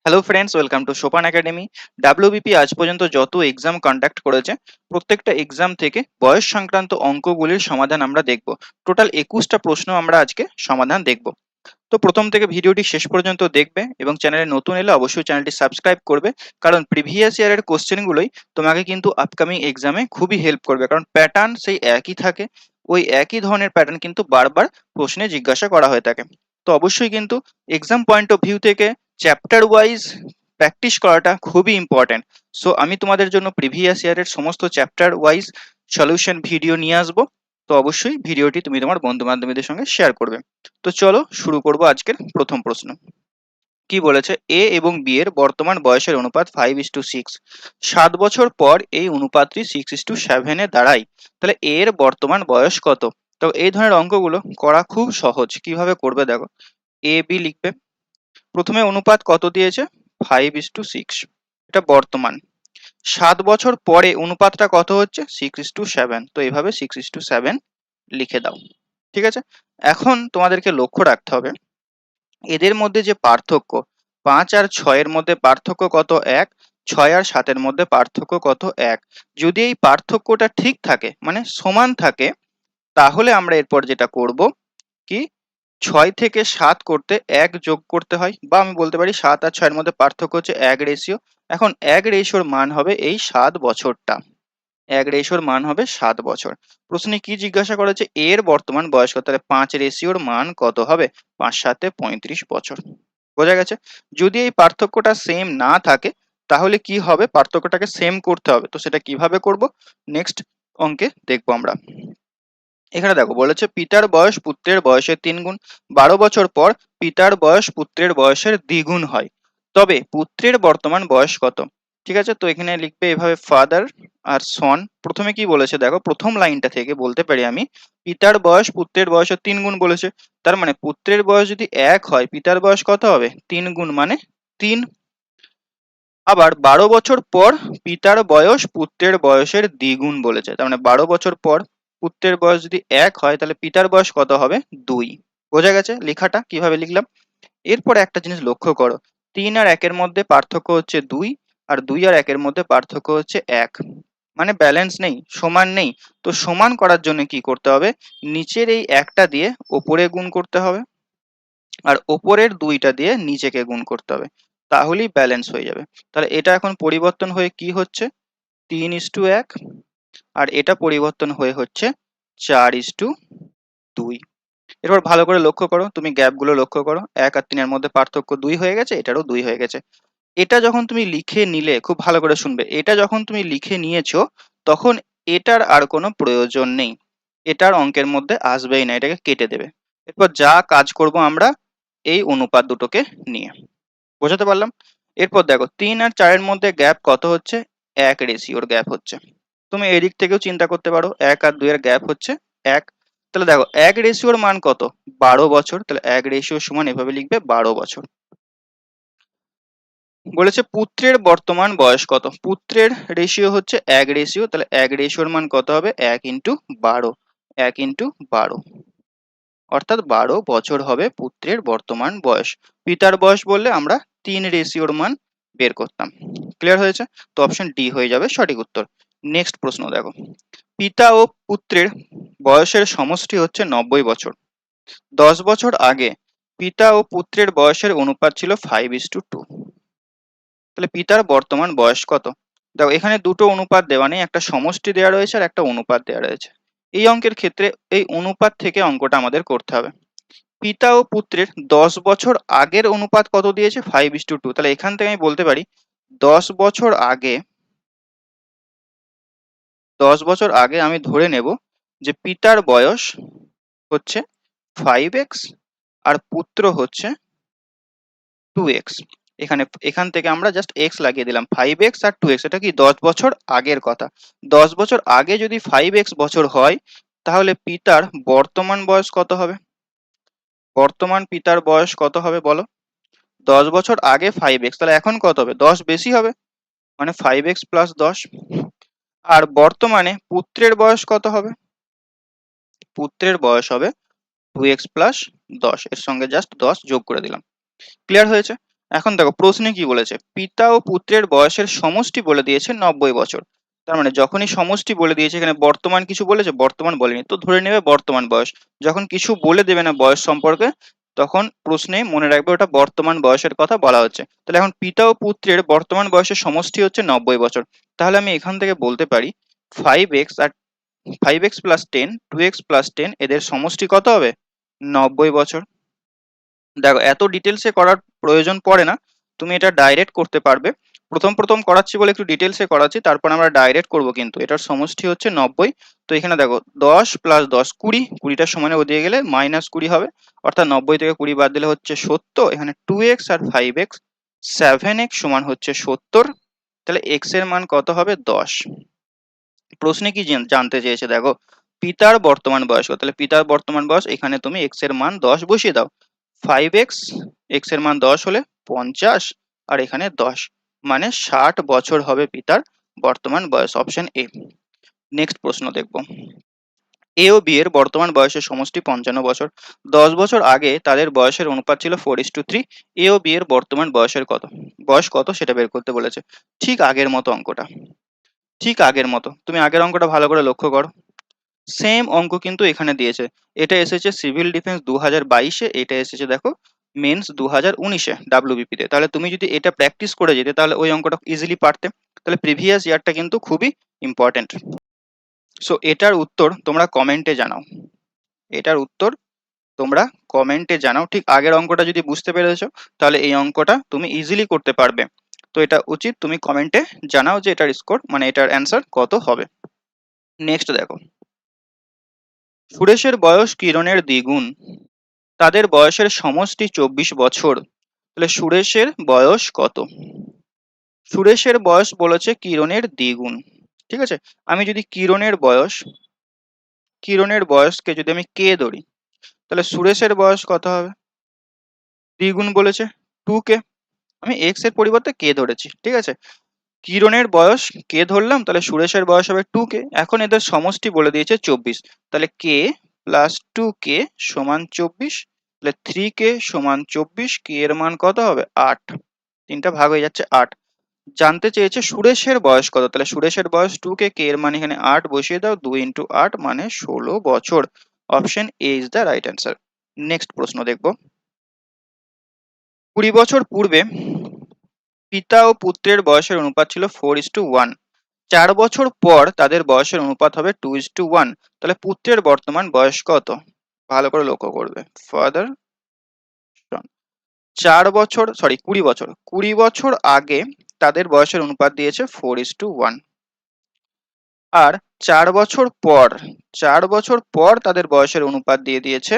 Hello friends, welcome to সোপান academy. WBP আজ পর্যন্ত যত এক্সাম কন্ডাক্ট করেছে প্রত্যেকটা এক্সাম থেকে বয়স সংক্রান্ত অঙ্কগুলির সমাধান আমরা দেখব। টোটাল 21টা প্রশ্ন আমরা আজকে সমাধান দেখব। তো প্রথম থেকে ভিডিওটি শেষ পর্যন্ত দেখবে এবং চ্যানেলে নতুন এলে অবশ্যই চ্যানেলটি সাবস্ক্রাইব করবে, কারণ প্রিভিয়াস ইয়ারের কোশ্চেনগুলোই তোমাকে কিন্তু আপকামিং এক্সামে খুবই হেল্প করবে, কারণ প্যাটার্ন সেই একই থাকে। ওই একই ধরনের প্যাটার্ন কিন্তু বারবার প্রশ্নে জিজ্ঞাসা করা হয়ে থাকে। তো অবশ্যই কিন্তু এক্সাম পয়েন্ট অফ ভিউ থেকে চ্যাপ্টার ওয়াইজ প্র্যাকটিস করাটা খুবই ইম্পর্টেন্ট। সো আমি তোমাদের জন্য প্রিভিয়াস ইয়ারের সমস্ত চ্যাপ্টার ওয়াইজ সলিউশন ভিডিও নিয়ে আসবো। তো অবশ্যই ভিডিওটি তুমি তোমার বন্ধু বান্ধবীদের সঙ্গে শেয়ার করবে। তো চলো শুরু করব আজকের প্রথম প্রশ্ন। কি বলেছে? এ এবং বি এর বর্তমান বয়সের অনুপাত 5:6। 7 বছর পর এই অনুপাতটি 6:7 দাঁড়ায়। তাহলে এ এর বর্তমান বয়স কত? তো এই ধরনের অঙ্কগুলো করা খুব সহজ। কিভাবে করবে দেখো, এ বি লিখবে। প্রথমে অনুপাত কত দিয়েছে? 5:6, এটা বর্তমান। 7 বছর পরে অনুপাতটা কত হচ্ছে? 6:7। তো এইভাবে 6:7 লিখে দাও। ঠিক আছে। এখন তোমাদেরকে লক্ষ্য রাখতে হবে এদের মধ্যে যে পার্থক্য, 5 আর 6-এর মধ্যে পার্থক্য কত? 1। 6 আর 7-এর মধ্যে পার্থক্য কত? 1। যদি এই পার্থক্যটা ঠিক থাকে, মানে সমান থাকে, তাহলে আমরা এরপর যেটা করব কি, 6 থেকে 7 করতে 1 যোগ করতে হয়, বা আমি বলতে পারি 7 আর 6-এর মধ্যে পার্থক্য হচ্ছে 1 রেশিও। এখন 1 রেশিওর মান হবে এই 7 বছরটা। 1 রেশিওর মান হবে 7 বছর। প্রশ্নে কি জিজ্ঞাসা করেছে? এর বর্তমান বয়স কত? তাহলে 5 রেশিওর মান কত হবে? 5 × 7 = 35 বছর। বোঝা গেছে? যদি এই পার্থক্যটা সেম না থাকে, তাহলে কি হবে? পার্থক্যটাকে সেম করতে হবে। তো সেটা কিভাবে করব নেক্সট অঙ্কে দেখবো আমরা। এখানে দেখো বলেছে পিতার বয়স পুত্রের বয়সের 3 গুণ। 12 বছর পর পিতার বয়স পুত্রের বয়সের দ্বিগুণ হয়, তবে পুত্রের বর্তমান বয়স কত? ঠিক আছে, তো এখানে লিখবে এভাবে, ফাদার আর সন। প্রথমে কি বলেছে দেখো, প্রথম লাইনটা থেকে বলতে পারি আমি, পিতার বয়স পুত্রের বয়সের 3 গুণ বলেছে। তার মানে পুত্রের বয়স যদি 1 হয়, পিতার বয়স কত হবে? 3 গুণ মানে 3। আবার 12 বছর পর পিতার বয়স পুত্রের বয়সের দ্বিগুণ বলেছে। তার মানে 12 বছর পর পুত্রের বয়স যদি 1 হয়, তাহলে পিতার বয়স কত হবে? 2। বোঝা গেছে লেখাটা কিভাবে লিখলাম? এরপরে একটা জিনিস লক্ষ্য করো, 3 আর 1-এর মধ্যে পার্থক্য হচ্ছে 2, আর 2 আর 1-এর মধ্যে পার্থক্য হচ্ছে 1। মানে ব্যালেন্স নেই, সমান নেই। তো সমান করার জন্য কি করতে হবে? নিচের এই 1টা দিয়ে ওপরে গুণ করতে হবে, আর ওপরের 2টা দিয়ে নিচেকে গুণ করতে হবে, তাহলেই ব্যালেন্স হয়ে যাবে। তাহলে এটা এখন পরিবর্তন হয়ে কি হচ্ছে? 3:1। আর এটা পরিবর্তন হয়ে হচ্ছে 4:2। এরপর ভালো করে লক্ষ্য করো, তুমি গ্যাপ গুলো লক্ষ্য করো, 1 আর 3-এর মধ্যে পার্থক্য 2 হয়ে গেছে, এটারও 2 হয়ে গেছে। এটা যখন তুমি লিখে নিলে, খুব ভালো করে শুনবে, এটা যখন তুমি লিখে নিয়েছো, তখন এটার আর কোনো প্রয়োজন নেই, এটার অঙ্কের মধ্যে আসবেই না, এটাকে কেটে দেবে। এরপর যা কাজ করব আমরা এই অনুপাত দুটোকে নিয়ে। বোঝাতে পারলাম? এরপর দেখো 3 আর 4-এর মধ্যে গ্যাপ কত হচ্ছে? 1 রেশিওর গ্যাপ হচ্ছে। তুমি এদিক থেকেও চিন্তা করতে পারো, 1 আর 2-এর গ্যাপ হচ্ছে 1। তাহলে দেখো 1 রেশিওর মান কত? 12 বছর। তাহলে 1 রেশিও সমান এভাবে লিখবে, 12 বছর। বলেছে পুত্রের বর্তমান বয়স কত? পুত্রের রেশিও হচ্ছে 1 রেশিও, তাহলে 1 রেশিওর মান কত হবে? 1 × 12। 1 × 12, অর্থাৎ 12 বছর হবে পুত্রের বর্তমান বয়স। পিতার বয়স বললে আমরা 3 রেশিওর মান বের করতাম। ক্লিয়ার হয়েছে? তো অপশন ডি হয়ে যাবে সঠিক উত্তর। নেক্সট প্রশ্ন দেখো, পিতা ও পুত্রের বয়সের সমষ্টি হচ্ছে 90 বছর। 10 বছর আগে পিতা ও পুত্রের বয়সের অনুপাত ছিল 5:2। তাহলে পিতার বর্তমান বয়স কত? দেখো এখানে দুটো অনুপাত দেওয়া নেই, একটা সমষ্টি দেওয়া রয়েছে আর একটা অনুপাত দেওয়া রয়েছে। এই অঙ্কের ক্ষেত্রে এই অনুপাত থেকে অঙ্কটা আমাদের করতে হবে। পিতা ও পুত্রের 10 বছর আগের অনুপাত কত দিয়েছে? 5:2। তাহলে এখান থেকে আমি বলতে পারি 10 বছর আগে, 10 বছর আগে আমি ধরে নেব যে পিতার বয়স হচ্ছে 5x আর পুত্র হচ্ছে 2x। এখান থেকে আমরা জাস্ট x লাগিয়ে দিলাম, 5x আর 2x। এটা কি 10 বছর আগের কথা? 10 বছর আগে যদি 5x বছর হয়, তাহলে পিতার বর্তমান বয়স কত হবে? বর্তমান পিতার বয়স কত হবে বলো? 10 বছর আগে 5x, তাহলে এখন কত হবে? 10 বেশি হবে, মানে 5x + 10। আর বর্তমানে পুত্রের বয়স কত হবে? পুত্রের বয়স হবে 2x + 10, এর সঙ্গে জাস্ট 10 যোগ করে দিলাম। ক্লিয়ার হয়েছে? এখন দেখো প্রশ্নে কি বলেছে, পিতা ও পুত্রের বয়সের সমষ্টি বলে দিয়েছে 90 বছর। তার মানে যখনই সমষ্টি বলে দিয়েছে, এখানে বর্তমান কিছু বলেছে, বর্তমান বলেনি, তো ধরে নেবে বর্তমান বয়স। যখন কিছু বলে দেবে না বয়স সম্পর্কে, তখন প্রশ্নে মনে রাখবে ওটা বর্তমান বয়সের কথা বলা হচ্ছে। তাহলে এখন পিতা ও পুত্রের বর্তমান বয়সের সমষ্টি হচ্ছে 90 বছর। তাহলে আমি এখান থেকে বলতে পারি 5x আর 5x প্লাস 10, 2x প্লাস 10 এদের সমষ্টি কত হবে? 90 বছর। দেখো এত ডিটেলসে করার প্রয়োজন পড়ে না, তুমি এটা ডাইরেক্ট করতে পারবে। প্রথম প্রথম করাচ্ছি বলে একটু ডিটেলসে করাচ্ছি, তারপর আমরা ডাইরেক্ট করব, কিন্তু এটার সমষ্টি হচ্ছে 90। তো এখানে দেখো 10 প্লাস 10 20, 20টার সমানে ওদিকে গেলে -20 হবে, অর্থাৎ 90 থেকে 20 বাদ দিলে হচ্ছে 70। এখানে 2x আর 5x, 7x সমান হচ্ছে 70। তাহলে x এর মান কত হবে? 10। প্রশ্নে কি জানতে চেয়েছে দেখো, পিতার বর্তমান বয়স কত? তাহলে পিতার বর্তমান বয়স, এখানে তুমি x এর মান 10 বসিয়ে দাও। 5x, x এর মান 10 হলে 50, আর এখানে 10, মানে 60 বছর হবে পিতার বর্তমান বয়স। Option A. নেক্সট প্রশ্ন দেখব, এ ও বি এর বর্তমান বয়সের সমষ্টি 55 বছর। 10 বছর আগে তাদের বয়সের অনুপাত ছিল 4:3। এ ও বি এর বর্তমান বয়স কত সেটা বের করতে বলেছে। ঠিক আগের মতো অঙ্কটা, ঠিক আগের মতো, তুমি আগের অঙ্কটা ভালো করে লক্ষ্য করো। সেম অঙ্ক কিন্তু এখানে দিয়েছে। এটা এসেছে সিভিল ডিফেন্স 2022-এ, এটা এসেছে দেখো মেন্স 2019-এ ডাব্লিউবিপি তে। তাহলে তুমি যদি এটা প্র্যাকটিস করে যেতে, তাহলে ওই অঙ্কটা ইজিলি পারতে। তাহলে প্রিভিয়াস ইয়ারটা কিন্তু খুবই ইম্পর্টেন্ট। সো এটার উত্তর তোমরা কমেন্টে জানাও, এটার উত্তর তোমরা কমেন্টে জানাও। ঠিক আগের অঙ্কটা যদি বুঝতে পেরেছো, তাহলে এই অঙ্কটা তুমি ইজিলি করতে পারবে। তো এটা উচিত তুমি কমেন্টে জানাও যে এটার স্কোর, মানে এটার অ্যান্সার কত হবে। নেক্সট দেখো, সুরেশের বয়স কিরণের দ্বিগুণ, তাদের বয়সের সমষ্টি 24 বছর। তাহলে সুরেশের বয়স কত? সুরেশের বয়স বলেছে কিরণের দ্বিগুণ, ঠিক আছে। আমি যদি কিরণের বয়সকে যদি আমি কে ধরি, তাহলে সুরেশের বয়স কত হবে? দ্বিগুণ বলেছে 2k, আমি x এর পরিবর্তে কে ধরেছি, ঠিক আছে। কিরণের বয়স কে ধরলাম, তাহলে সুরেশের বয়স হবে 2k। এখন এদের সমষ্টি বলে দিয়েছে 24, তাহলে k প্লাস 2k সমান 24। তাহলে 3k সমান 24, k এর মান কত হবে? 8। তিনটা ভাগ হয়ে যাচ্ছে 8। জানতে চেয়েছে সুরেশের বয়স কত, তাহলে সুরেশের বয়স 2k, k এর মান এখানে 8 বসিয়ে দাও, 2 × 8 মানে 16 বছর। Option A is the right answer. Next প্রশ্ন দেখব, 20 বছর পূর্বে পিতা ও পুত্রের বয়সের অনুপাত ছিল 4:1। 4 বছর পর তাদের বয়সের অনুপাত হবে 2:1। তাহলে পুত্রের বর্তমান বয়স কত? ভালো করে লক্ষ্য করবে। ফাদার 20 বছর আগে তাদের বয়সের অনুপাত দিয়েছে 4:1, আর 4 বছর পর তাদের বয়সের অনুপাত দিয়ে দিয়েছে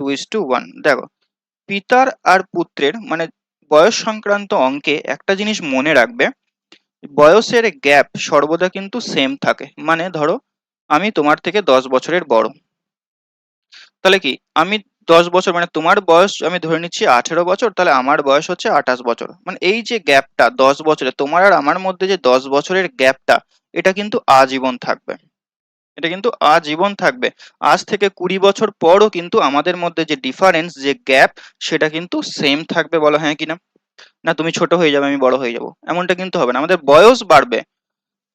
2:1। দেখো পিতার আর পুত্রের মানে বয়স সংক্রান্ত অঙ্কে একটা জিনিস মনে রাখবে, বয়সের গ্যাপ সর্বদা কিন্তু সেম থাকে। মানে ধরো আমি তোমার থেকে 10 বছরের বড়, তাহলে কি আমি 10 বছর, মানে তোমার বয়স আমি ধরে নিচ্ছি 18 বছর, তাহলে আমার বয়স হচ্ছে 28 বছর। মানে এই যে গ্যাপটা 10 বছরের, তোমার আর আমার মধ্যে যে 10 বছরের গ্যাপটা, এটা কিন্তু আজীবন থাকবে, এটা কিন্তু আজীবন থাকবে। আজ থেকে 20 বছর পরও কিন্তু আমাদের মধ্যে যে ডিফারেন্স, যে গ্যাপ, সেটা কিন্তু সেম থাকবে। বলো হ্যাঁ কিনা? না তুমি ছোট হয়ে যাবে আমি বড় হয়ে যাব, এমনটা কিন্তু হবে না, আমাদের বয়স বাড়বে।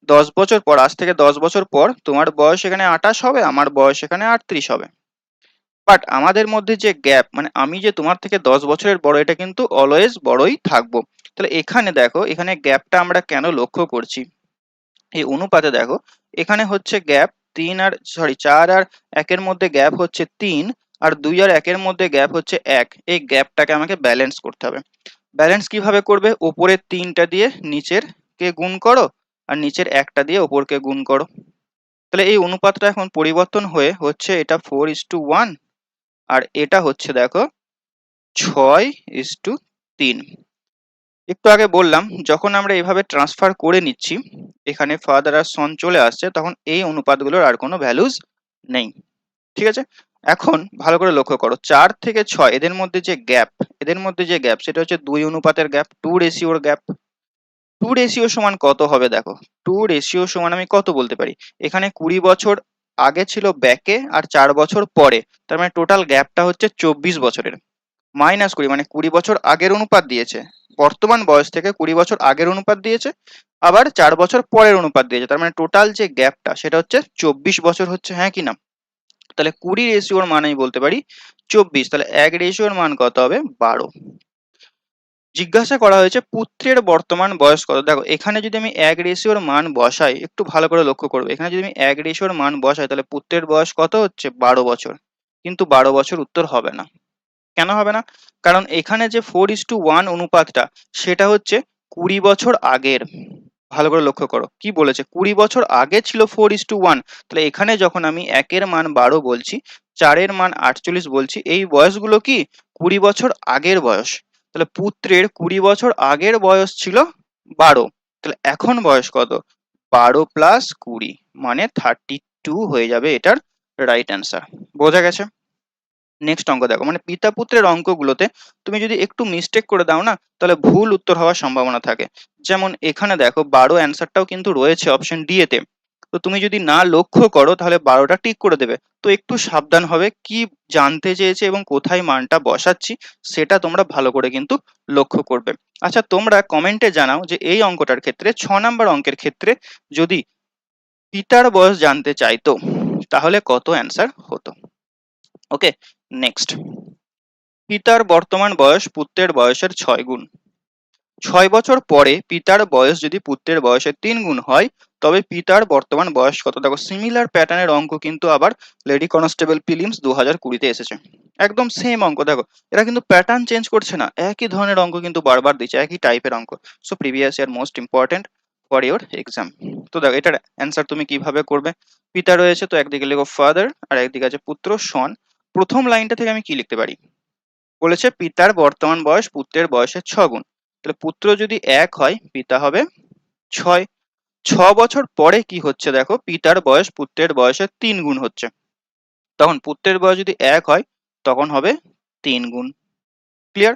10 বছর পর, আজ থেকে 10 বছর পর তোমার বয়স এখানে 28 হবে, আমার বয়স এখানে 38 হবে। বাট আমাদের মধ্যে যে গ্যাপ, মানে আমি যে তোমার থেকে 10 বছরের বড়, এটা কিন্তু অলওয়েজ বড়ই থাকবো। তাহলে এখানে দেখো, এখানে গ্যাপটা আমরা কেন লক্ষ্য করছি, এই অনুপাতে দেখো এখানে হচ্ছে গ্যাপ 4 আর 1-এর মধ্যে গ্যাপ হচ্ছে 3, আর 2 আর 1-এর মধ্যে গ্যাপ হচ্ছে 1। এই গ্যাপটাকে আমাকে ব্যালেন্স করতে হবে। ব্যালেন্স কিভাবে করবে? উপরের 3টা দিয়ে নিচের কে গুণ করো, আর নিচের 1টা দিয়ে উপরকে গুণ করো। তাহলে এই অনুপাতটা এখন পরিবর্তন হয়ে হচ্ছে এটা 4:1, আর এটা হচ্ছে দেখো 6:3। একটু আগে বললাম যখন আমরা এইভাবে ট্রান্সফার করে নিচ্ছি, এখানে ফাদার আর সন চলে আসছে, তখন এই অনুপাতগুলোর আর কোনো ভ্যালুজ নেই, ঠিক আছে। এখন ভালো করে লক্ষ্য করো, 4 থেকে 6 এদের মধ্যে যে গ্যাপ সেটা হচ্ছে 2 অনুপাতের গ্যাপ, 2 রেশিওর গ্যাপ। 2 রেশিও সমান কত হবে? দেখো 2 রেশিও সমান আমি কত বলতে পারি, এখানে 20 বছর আগে ছিল ব্যাকে, আর 4 বছর পরে, তার মানে টোটাল গ্যাপটা হচ্ছে 24 বছরের। -20 মানে 20 বছর আগের অনুপাত দিয়েছে, বর্তমান বয়স থেকে 20 বছর আগের অনুপাত দিয়েছে, আবার 4 বছর পরের অনুপাত দিয়েছে। তার মানে টোটাল যে গ্যাপটা সেটা হচ্ছে 24 বছর হচ্ছে, হ্যাঁ কি না? তাহলে 20 রেশিওর মান আমি বলতে পারি 24, তাহলে 1 রেশিওর মান কত হবে? 12। জিজ্ঞাসা করা হয়েছে পুত্রের বর্তমান বয়স কত। দেখো এখানে যদি আমি 1 রেশিওর মান বসাই, একটু ভালো করে লক্ষ্য করবে, এখানে যদি আমি 1 রেশিওর মান বসাই তাহলে পুত্রের বয়স কত হচ্ছে? 12 বছর। কিন্তু 12 বছর উত্তর হবে না। কেন হবে না? কারণ এখানে যে 4:1 অনুপাতটা সেটা হচ্ছে 20 বছর আগের। ভালো করে লক্ষ্য করো কি বলেছে, 20 বছর আগে ছিল 4:1। তাহলে এখানে যখন আমি 1-এর মান 12 বলছি, 4-এর মান 48 বলছি, এই বয়সগুলো কি 20 বছর আগের বয়স। তাহলে পুত্রের 20 বছর আগের বয়স ছিল 12, তাহলে এখন বয়স কত? 12 প্লাস 20 মানে 32 হয়ে যাবে এটার রাইট অ্যান্সার। বোঝা গেছে? নেক্সট অঙ্ক দেখো, মানে পিতা পুত্রের অঙ্কগুলোতে তুমি যদি একটু মিস্টেক করে দাও না, তাহলে ভুল উত্তর হওয়ার সম্ভাবনা থাকে। যেমন এখানে দেখো 12 অ্যান্সারটাও কিন্তু রয়েছে অপশন ডি এতে। তো তুমি যদি না লক্ষ্য করো তাহলে 12টা টিক করে দেবে। তো একটু সাবধান হবে, কি জানতে চেয়েছে এবং কোথায় মানটা বসাচ্ছি সেটা তোমরা ভালো করে কিন্তু লক্ষ্য করবে। আচ্ছা তোমরা কমেন্টে জানাও যে এই অঙ্কটার ক্ষেত্রে 6 নম্বর অঙ্কের ক্ষেত্রে যদি পিতার বয়স জানতে চাইতো তাহলে কত অ্যান্সার হতো। ওকে, নেক্সট। পিতার বর্তমান বয়স পুত্রের বয়সের 6 গুণ। 6 বছর পরে পিতার বয়স যদি পুত্রের বয়সের 3 গুণ হয় তবে পিতার বর্তমান বয়স কত। দেখো সিমিলার প্যাটার্নের অঙ্ক কিন্তু আবার লেডি কনস্টেবল প্রিলিমস 2020-তে এসেছে। একদম সেম অঙ্ক, দেখো এরা কিন্তু প্যাটার্ন চেঞ্জ করছে না, একই ধরনের অঙ্ক কিন্তু বারবার দিচ্ছে, একই টাইপের অঙ্ক। So previous year most important for your exam. তো দেখো এটার অ্যান্সার তুমি কিভাবে করবে। পিতা রয়েছে তো একদিকে লিখো ফাদার আর একদিকে আছে পুত্র সন। প্রথম লাইনটা থেকে আমি কি লিখতে পারি? বলেছে পিতার বর্তমান বয়স পুত্রের বয়সের 6 গুণ। তাহলে পুত্র যদি 1 হয় পিতা হবে 6। 6 বছর পরে কি হচ্ছে দেখো, পিতার বয়স পুত্রের বয়সের 3 গুণ হচ্ছে। তখন পুত্রের বয়স যদি 1 হয় তখন হবে 3 গুণ। ক্লিয়ার?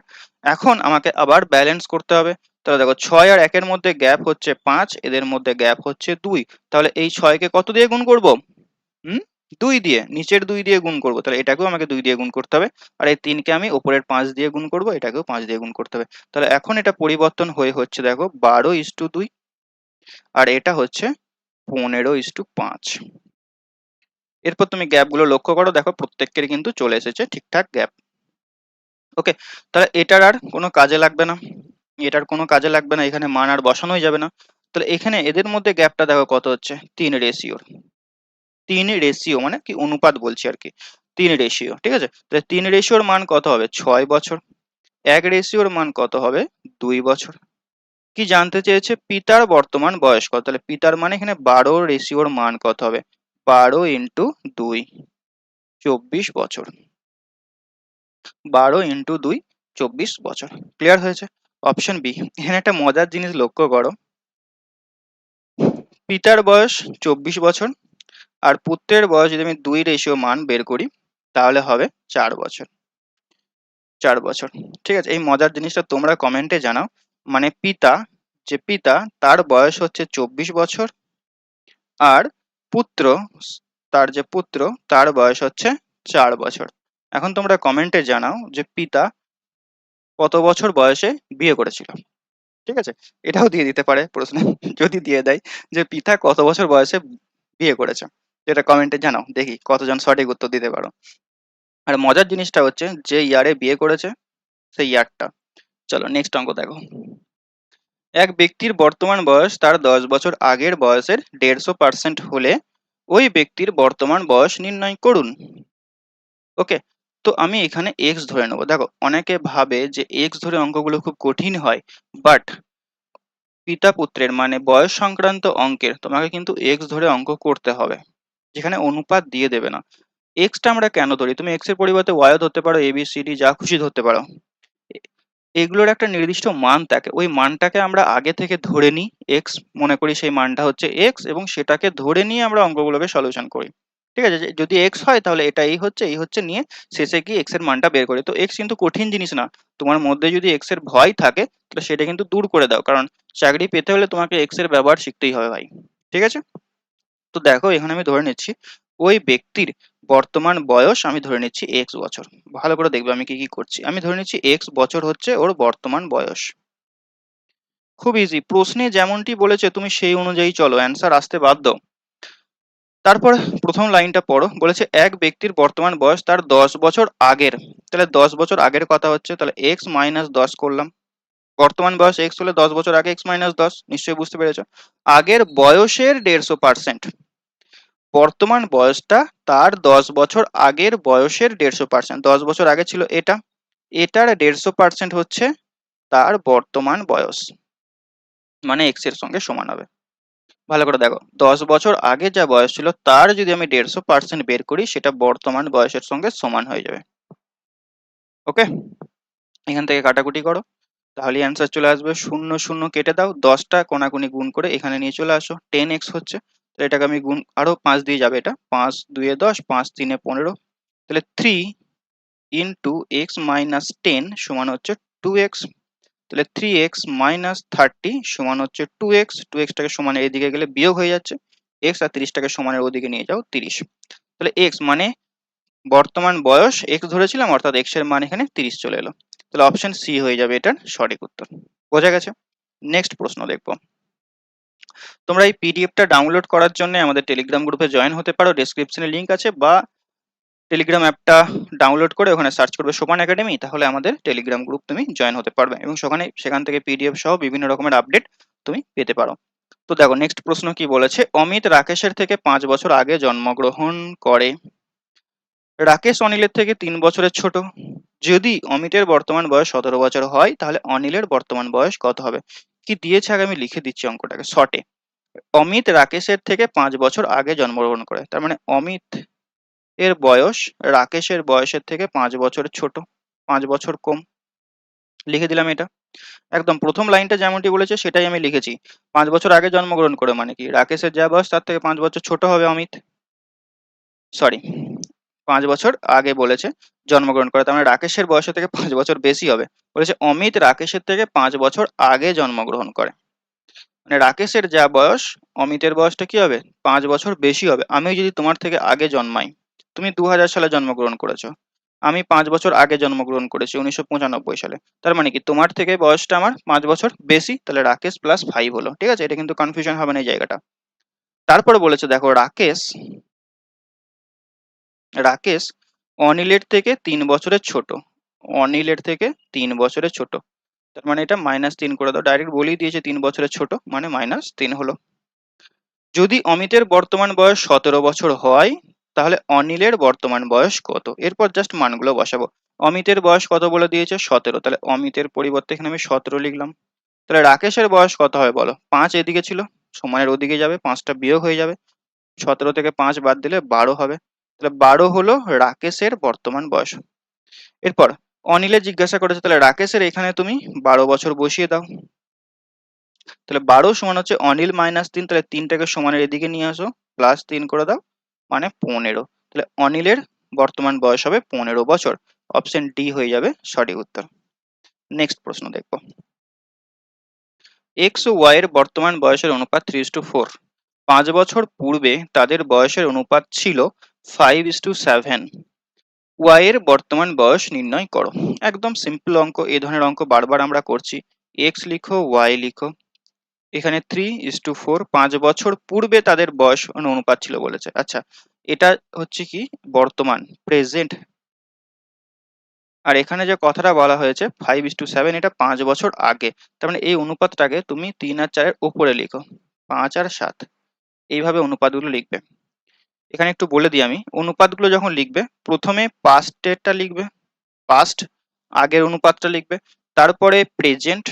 এখন আমাকে আবার ব্যালেন্স করতে হবে। তাহলে দেখো 6 আর 1-এর মধ্যে গ্যাপ হচ্ছে 5, এদের মধ্যে গ্যাপ হচ্ছে 2। তাহলে এই 6কে কত দিয়ে গুণ করব? হুম, 2 দিয়ে, নিচের 2 দিয়ে গুণ করব। তাহলে এটাকেও আমাকে 2 দিয়ে গুণ করতে হবে। আর এই 3কে আমি উপরের 5 দিয়ে গুণ করব, এটাকেও 5 দিয়ে গুণ করতে হবে। তাহলে এখন এটা পরিবর্তন হয়ে হচ্ছে দেখো 12:2, আর এটা হচ্ছে 15:5। এরপর তুমি গ্যাপগুলো লক্ষ্য করো, দেখো প্রত্যেকের কিন্তু চলে এসেছে ঠিকঠাক গ্যাপ। ওকে, তাহলে এটার আর কোনো কাজে লাগবে না, এটার কোনো কাজে লাগবে না, এখানে মান আর বসানোই যাবে না। তাহলে এখানে এদের মধ্যে গ্যাপটা দেখো কত হচ্ছে, 3 রেশিওর। 3 রেশিও মানে কি অনুপাত বলছি আর কি, 3 রেশিও, ঠিক আছে? তাহলে 3 রেশিওর মান কত হবে? 6 বছর। 1 রেশিওর মান কত হবে? 2 বছর। কি জানতে চেয়েছে? পিতার বর্তমান বয়স কত। তাহলে পিতার মানে এখানে 12 রেশিওর মান কত হবে? 12 ইন্টু 2, 24 বছর। 12 ইন্টু 2, 24 বছর। ক্লিয়ার হয়েছে? Option B. এখানে একটা মজার জিনিস লক্ষ্য করো, পিতার বয়স 24 বছর আর পুত্রের বয়স যদি আমি 2 রেশিও মান বের করি তাহলে হবে 4 বছর। 4 বছর, ঠিক আছে? এই মজার জিনিসটা তোমরা কমেন্টে জানাও। মানে পিতা, যে পিতা তার বয়স হচ্ছে 24 বছর, আর পুত্র, তার যে পুত্র তার বয়স হচ্ছে 4 বছর। এখন তোমরা কমেন্টে জানাও যে পিতা কত বছর বয়সে বিয়ে করেছিল। ঠিক আছে? এটাও দিয়ে দিতে পারে প্রশ্ন যদি দিয়ে দেয় যে পিতা কত বছর বয়সে বিয়ে করেছে, যেটা কমেন্টে জানাও, দেখি কতজন সঠিক উত্তর দিতে পারো। আর মজার জিনিসটা হচ্ছে যে ইয়ারে বিয়ে করেছে সেই ইয়ারটা। চলো নেক্সট অঙ্ক দেখো। এক ব্যক্তির বর্তমান বয়স তার 10 বছর আগের বয়সের 150% হলে ওই ব্যক্তির বর্তমান বয়স নির্ণয় করুন। ওকে, তো আমি এখানে এক্স ধরে নেবো। দেখো অনেকে ভাবে যে এক্স ধরে অঙ্কগুলো খুব কঠিন হয়, বাট পিতা পুত্রের মানে বয়স সংক্রান্ত অঙ্কের তোমাকে কিন্তু এক্স ধরে অঙ্ক করতে হবে, যেখানে অনুপাত দিয়ে দেবে না। এক্সটা আমরা কেন ধরি? তুমি এক্স এর পরিবর্তে ওয়াইও ধরতে পারো, এবিসিডি যা খুশি ধরতে পারো। এগুলোর একটা নির্দিষ্ট মান থাকে, ওই মানটাকে আমরা আগে থেকে ধরে নিই এক্স, মনে করি সেই মানটা হচ্ছে এক্স, এবং সেটাকে ধরে নিয়ে আমরা অঙ্কগুলোকে সলিউশন করি। ঠিক আছে? যদি এক্স হয় তাহলে এটা এই হচ্ছে নিয়ে শেষে গিয়ে এক্স এর মানটা বের করি। তো এক্স কিন্তু কঠিন জিনিস না। তোমার মধ্যে যদি এক্স এর ভয় থাকে তাহলে সেটা কিন্তু দূর করে দাও, কারণ চাকরি পেতে হলে তোমাকে এক্স এর ব্যবহার শিখতেই হবে ভাই। ঠিক আছে? তো দেখো এখানে আমি ধরে নিচ্ছি ওই ব্যক্তির বর্তমান বয়স আমি ধরে নিচ্ছি এক্স বছর। ভালো করে দেখবে আমি কি কি করছি। আমি ধরে নিচ্ছি এক্স বছর হচ্ছে ওর বর্তমান বয়স। খুব ইজি, প্রশ্নে যেমনটি বলেছে তুমি সেই অনুযায়ী চলো, অ্যান্সার আসতে বাধ্য। তারপর প্রথম লাইনটা পড়ো, বলেছে এক ব্যক্তির বর্তমান বয়স তার 10 বছর আগের। তাহলে 10 বছর আগের কথা হচ্ছে, তাহলে এক্স মাইনাস 10 করলাম। বর্তমান বয়স এক্স হলে 10 বছর আগে এক্স মাইনাস 10, নিশ্চয়ই বুঝতে পেরেছো। আগের বয়সের 150%, বর্তমান বয়সটা তার 10 বছর আগের বয়সের 150%। 10 বছর আগে ছিল এটা, এটার 150% হচ্ছে তার বর্তমান বয়স, মানে এক্স এর সঙ্গে সমান হবে। ভালো করে দেখো, 10 বছর আগে যা বয়স ছিল তার যদি আমি 150% বের করি, সেটা বর্তমান বয়সের সঙ্গে সমান হয়ে যাবে। ওকে, এখান থেকে কাটাকুটি করো, তাহলে অ্যান্সার চলে আসবে। শূন্য শূন্য কেটে দাও, 10টা কোনাকুনি গুণ করে এখানে নিয়ে চলে আসো, 10x হচ্ছে। তো এটাকে আমি গুণ, আরো 5 দিয়ে যাবে, এটা 5 2 10, 5 3 15, তাহলে 3 ইন্টু এক্স মাইনাস 10 সমান হচ্ছে 2x। তাহলে 3x মাইনাস 30 সমান হচ্ছে 2x। 2xটাকে সমানের এদিকে গেলে বিয়োগ হয়ে যাচ্ছে, x আর 30টাকে সমানের ওদিকে নিয়ে যাও 30। তাহলে x মানে বর্তমান বয়স x ধরেছিলাম, অর্থাৎ x এর মান এখানে 30 চলে এলো। তাহলে অপশন সি হয়ে যাবে এটার সঠিক উত্তর। বোঝা গেছে? নেক্সট প্রশ্ন দেখবো। তোমরা এই পিডিএফটা ডাউনলোড করার জন্য আমাদের টেলিগ্রাম গ্রুপে জয়েন হতে পারো, ডেসক্রিপশনে লিংক আছে, বা টেলিগ্রাম অ্যাপটা ডাউনলোড করে ওখানে সার্চ করবে সোপান একাডেমি, তাহলে আমাদের টেলিগ্রাম গ্রুপ তুমি জয়েন হতে পারবে এবং সেখান থেকে পিডিএফ সহ বিভিন্ন রকমের আপডেট তুমি পেতে পারো। তো দেখো নেক্সট প্রশ্ন কি বলেছে, অমিত রাকেশের থেকে 5 বছর আগে জন্মগ্রহণ করে। রাকেশ অনিলের থেকে 3 বছরের ছোট। যদি অমিতের বর্তমান বয়স 17 বছর হয়, তাহলে অনিলের বর্তমান বয়স কত হবে? কি দিয়েছে আগে আমি লিখে দিচ্ছি অঙ্কটাকে শর্টে। অমিত রাকেশের থেকে 5 বছর আগে জন্মগ্রহণ করে, তার মানে অমিত এর বয়স রাকেশের বয়সের থেকে 5 বছর ছোট, 5 বছর কম। লিখে দিলাম এটা। একদম প্রথম লাইনটা যেমনটি বলেছে সেটাই আমি লিখেছি। 5 বছর আগে জন্মগ্রহণ করে মানে কি, রাকেশের যা বয়স তার থেকে 5 বছর ছোট হবে অমিত। সরি, 5 বছর আগে বলেছে জন্মগ্রহণ করে, তার মানে রাকেশের বয়সের থেকে 5 বছর বেশি হবে। বলেছে অমিত রাকেশের থেকে 5 বছর আগে জন্মগ্রহণ করে, মানে রাকেশের যা বয়স অমিতের বয়সটা কি হবে, 5 বছর বেশি হবে। আমি যদি তোমার থেকে আগে জন্মাই, তুমি 2000 সালে জন্মগ্রহণ করেছো, আমি 5 বছর আগে জন্মগ্রহণ করেছি 1995 সালে, তার মানে কি তোমার থেকে বয়সটা আমার 5 বছর বেশি, তাহলে রাকেশ প্লাস 5 হলো। ঠিক আছে, এটা কিন্তু কনফিউশন হবে না এই জায়গাটা। তারপরে বলেছে দেখো, রাকেশ রাকেশ অনিলের থেকে 3 বছরের ছোট, অনিলের থেকে 3 বছরের ছোট, তার মানে এটা -3 করে দাও, ডাইরেক্ট বলেই দিয়েছে 3 বছরের ছোট মানে -3 হলো। যদি অমিতের বর্তমান বয়স 17 বছর হয়, তাহলে অনিলের বর্তমান বয়স কত? এরপর জাস্ট মানগুলো বসাবো। অমিতের বয়স কত বলে দিয়েছে 17, তাহলে অমিতের পরিবর্তে এখানে আমি 17 লিখলাম। তাহলে রাকেশের বয়স কত হবে বলো, 5 এদিকে ছিল, সমানের ওদিকে যাবে, 5টা বিয়োগ হয়ে যাবে, 17 থেকে 5 বাদ দিলে 12 হবে। তাহলে 12 হলো রাকেশের বর্তমান বয়স। এরপর অনিলের জিজ্ঞাসা করেছে, তাহলে রাকেশের এখানে তুমি 12 বছর বসিয়ে দাও। তাহলে 12 সমান হচ্ছে অনিল -3, তাহলে 3টাকে সমানের এদিকে নিয়ে আসো, +3 করে দাও, মানে 15। তাহলে অনিলের বর্তমান বয়স হবে 15 বছর। অপশন ডি হয়ে যাবে সঠিক উত্তর। নেক্সট প্রশ্ন দেখবো। এক্স ও ওয়াই এর বর্তমান বয়সের অনুপাত 3:4। 5 বছর পূর্বে তাদের বয়সের অনুপাত ছিল 5:7। ওয়াই এর বর্তমান বয়স নির্ণয় করো। একদম সিম্পল অঙ্ক, এই ধরনের অঙ্ক বারবার আমরা করছি। এক্স লিখো, ওয়াই লিখো, এখানে 3:4, 5 বছর পূর্বে তাদের বয়স অনুপাত ছিল বলেছে। আচ্ছা, এটা হচ্ছে কি বর্তমান প্রেজেন্ট, আর এখানে যে কথাটা বলা হয়েছে 5:7, এটা 5 বছর আগে। তার মানে এই অনুপাতটাকে তুমি 3 আর 4 এর উপরে লিখো, 5 আর 7, এইভাবে অনুপাতগুলো লিখবে। এখানে একটু বলে দিই আমি, অনুপাতগুলো যখন লিখবে প্রথমে পাস্টেরটা লিখবে, পাস্ট আগের অনুপাতটা লিখবে, তারপরে প্রেজেন্ট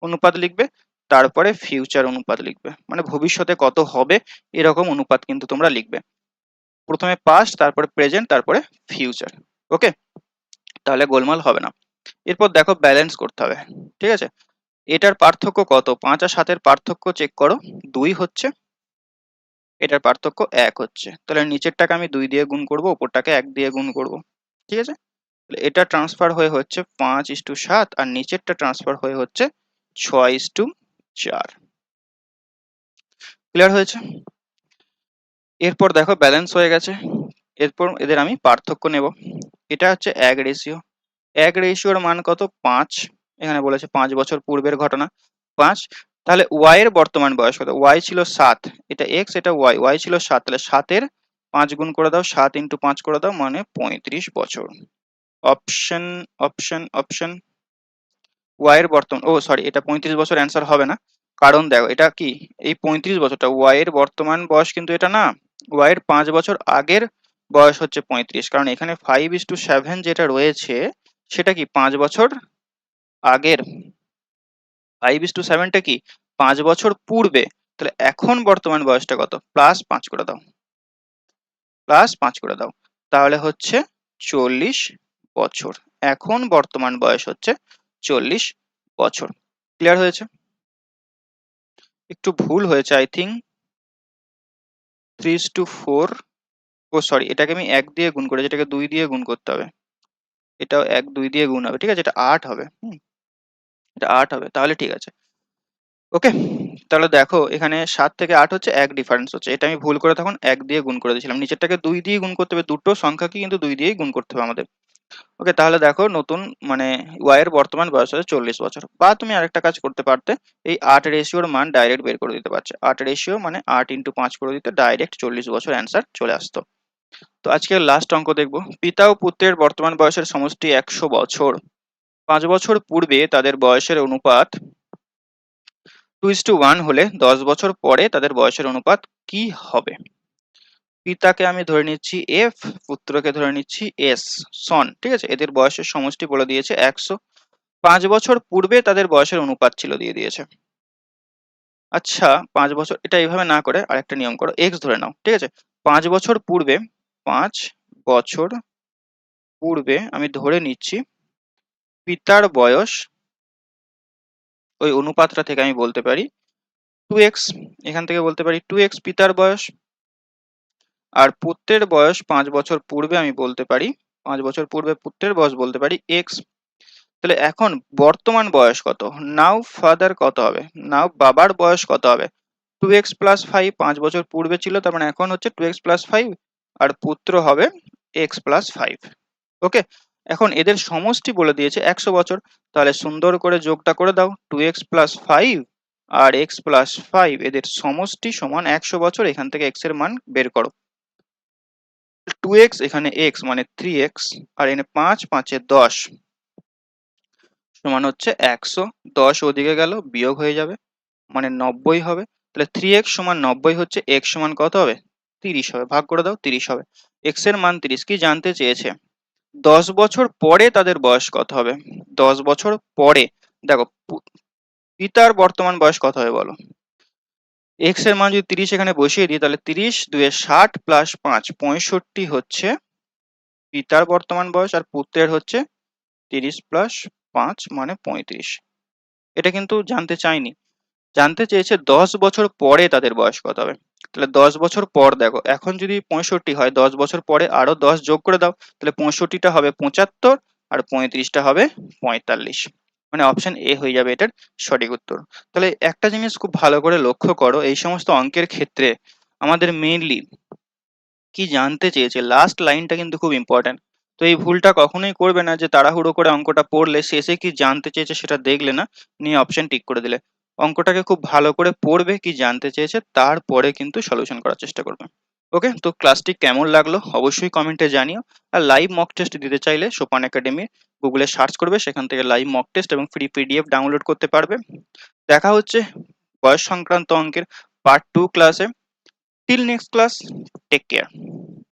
অনুপাত লিখবে, তারপরে ফিউচার অনুপাত লিখবে, মানে ভবিষ্যতে কত হবে এরকম অনুপাত কিন্তু তোমরা লিখবে। প্রথমে পাস্ট, তারপরে প্রেজেন্ট, তারপরে ফিউচার। ওকে, তাহলে গোলমাল হবে না। এরপর দেখো ব্যালেন্স করতে হবে। ঠিক আছে, এটার পার্থক্য কত, 5 আর 7 এর পার্থক্য চেক করো, 2 হচ্ছে, এটার পার্থক্য 1 হচ্ছে, তাহলে নিচেরটাকে আমি 2 দিয়ে গুণ করব, উপরটাকে 1 দিয়ে গুণ করব। ঠিক আছে, তাহলে এটা ট্রান্সফার হয়ে হচ্ছে 5:7, আর নিচেরটা ট্রান্সফার হয়ে হচ্ছে 6:4। ক্লিয়ার হয়েছে? এরপর দেখো ব্যালেন্স হয়ে গেছে, এরপর এদের আমি পার্থক্য নেব। এটা হচ্ছে এক রেশিও, এক রেশিওর মান কত? 5। এখানে বলেছে 5 বছর পূর্বের ঘটনা, 5। তাহলে ওয়াই এর বর্তমান বয়স কত? ওয়াই ছিল 7, এটা এক্স এটা ওয়াই, ওয়াই ছিল 7, তাহলে 7-এর 5 গুণ করে দাও, 7 ইন্টু 5 করে দাও, মানে 35 বছর। অপশন অপশন অপশন ওয়াই এর বর্তমান, ও সরি, এটা 35 বছর অ্যান্সার হবে না। কারণ দেখো এটা কি, এই 35 বছরটা ওয়াই এর বর্তমান বয়স কিন্তু এটা না, ওয়াই এর 5 বছর আগের বয়স হচ্ছে 35, কারণ এখানে 5:7 যেটা রয়েছে সেটা কি 5 বছর আগের, 5:7টা কি 5 বছর পূর্বে। তাহলে এখন বর্তমান বয়সটা কত? প্লাস 5 করে দাও, প্লাস 5 করে দাও, তাহলে হচ্ছে 40 বছর। এখন বর্তমান বয়স হচ্ছে 40 বছর। ক্লিয়ার হয়েছে? একটু ভুল হয়েছে আই থিঙ্ক, 3:4, ও সরি, এটাকে আমি 1 দিয়ে গুণ করেছি, এটাকে 2 দিয়ে গুণ করতে হবে, এটাও 1 2 দিয়ে গুণ হবে, ঠিক আছে, এটা 8 হবে, এটা 8 হবে, তাহলে ঠিক আছে। ওকে, তাহলে দেখো এখানে 7 থেকে 8 হচ্ছে 1 ডিফারেন্স হচ্ছে, এটা আমি ভুল করে তখন 1 দিয়ে গুণ করে দিয়েছিলাম, নিচেরটাকে 2 দিয়ে গুণ করতে হবে, দুটো সংখ্যাকে কিন্তু 2 দিয়েই গুণ করতে হবে আমাদের। ওকে, তাহলে দেখো নতুন মানে ওয়াই এর বর্তমান বয়স হচ্ছে 40 বছর। বা তুমি আরেকটা কাজ করতে পারতে, এই 8 রেশিওর মান ডাইরেক্ট বের করে দিতে পারছে, 8 রেশিও মানে 8 ইন্টু 5 করে দিতে ডাইরেক্ট 40 বছর অ্যান্সার চলে আসতো। তো আজকের লাস্ট অঙ্ক দেখবো, পিতা ও পুত্রের বর্তমান বয়সের সমষ্টি 100 বছর। 5 বছর পূর্বে তাদের বয়সের অনুপাত 2:1 হলে 10 বছর পরে তাদের বয়সের অনুপাত কি হবে? পিতাকে আমি ধরে নিচ্ছি এফ, পুত্রকে ধরে নিচ্ছি এস, সন, ঠিক আছে, এদের বয়সের সমষ্টি বলে দিয়েছে 100। 5 বছর পূর্বে তাদের বয়সের অনুপাত ছিল দিয়ে দিয়েছে। আচ্ছা, 5 বছর, এটা এইভাবে না করে আরেকটা নিয়ম করো, এক্স ধরে নাও, ঠিক আছে। 5 বছর পূর্বে, 5 বছর পূর্বে আমি ধরে নিচ্ছি পিতার বয়স, ওই অনুপাতটা থেকে আমি বলতে পারি 2x, এখান থেকে বলতে পারি 2x পিতার বয়স, আর পুত্রের বয়স 5 বছর পূর্বে আমি বলতে পারি, 5 বছর পূর্বে পুত্রের বয়স বলতে পারি x। তাহলে এখন বর্তমান বয়স কত? নাও ফাদার কত হবে? নাও বাবার বয়স কত হবে? 2x প্লাস 5, 5 বছর পূর্বে ছিল, তার মানে এখন হচ্ছে 2x প্লাস 5, আর পুত্র হবে x প্লাস 5। ওকে, এখন এদের সমষ্টি বলে দিয়েছে 100 বছর, তাহলে সুন্দর করে যোগটা করে দাও, 2x প্লাস 5 আর x প্লাস 5 এদের সমষ্টি সমান 100 বছর, এখান থেকে x এর মান বের করো। 2x এখানে x মানে 3x, আর এখানে 5 5 এ 10 সমান হচ্ছে 100, 10 ওদিকে গেল বিয়োগ হয়ে যাবে, মানে 90 হবে। তাহলে 3x সমান 90 হচ্ছে, x সমান কত হবে? 30 হবে, ভাগ করে দাও, 30 হবে। x এর মান 30, কি জানতে চেয়েছে? 10 বছর পরে তাদের বয়স কত হবে? 10 বছর পরে, দেখো পিতার বর্তমান বয়স কত হবে বলো? x এর মান যদি 30 এখানে বসিয়ে দিই, তাহলে 30 2 60 প্লাস 5 65 হচ্ছে পিতার বর্তমান বয়স, আর পুত্রের হচ্ছে 30 প্লাস 5 মানে 35। এটা কিন্তু জানতে চাইনি, জানতে চেয়েছে 10 বছর পরে তাদের বয়স কত হবে। তাহলে 10 বছর পর, দেখো এখন যদি 65 হয়, 10 বছর পরে আরো 10 যোগ করে দাও, তাহলে 65টা হবে 75, আর 35টা হবে 45, মানে অপশন এ হয়ে যাবে এটার সঠিক উত্তর। তাহলে একটা জিনিস খুব ভালো করে লক্ষ্য করো, এই সমস্ত অঙ্কের ক্ষেত্রে আমাদের মেইনলি কি জানতে চেয়েছে, লাস্ট লাইনটা কিন্তু খুব ইম্পর্টেন্ট। তো এই ভুলটা কখনোই করবে না যে তাড়াহুড়ো করে অঙ্কটা পড়লে শেষে কি জানতে চেয়েছে সেটা দেখলে না, নিয়ে অপশন টিক করে দিলে। অঙ্কটাকে খুব ভালো করে পড়বে, কি জানতে চেয়েছে, তারপরে কিন্তু সলিউশন করার চেষ্টা করবে। ওকে, তো ক্লাসটি কেমন লাগলো অবশ্যই কমেন্টে জানিও। আর লাইভ মক টেস্ট দিতে চাইলে সোপান একাডেমি গুগলে সার্চ করবে, সেখান থেকে লাইভ মক টেস্ট এবং ফ্রি পিডিএফ ডাউনলোড করতে পারবে। দেখা হচ্ছে বয়স সংক্রান্ত অঙ্কের পার্ট 2 ক্লাসে। Till next class, take care.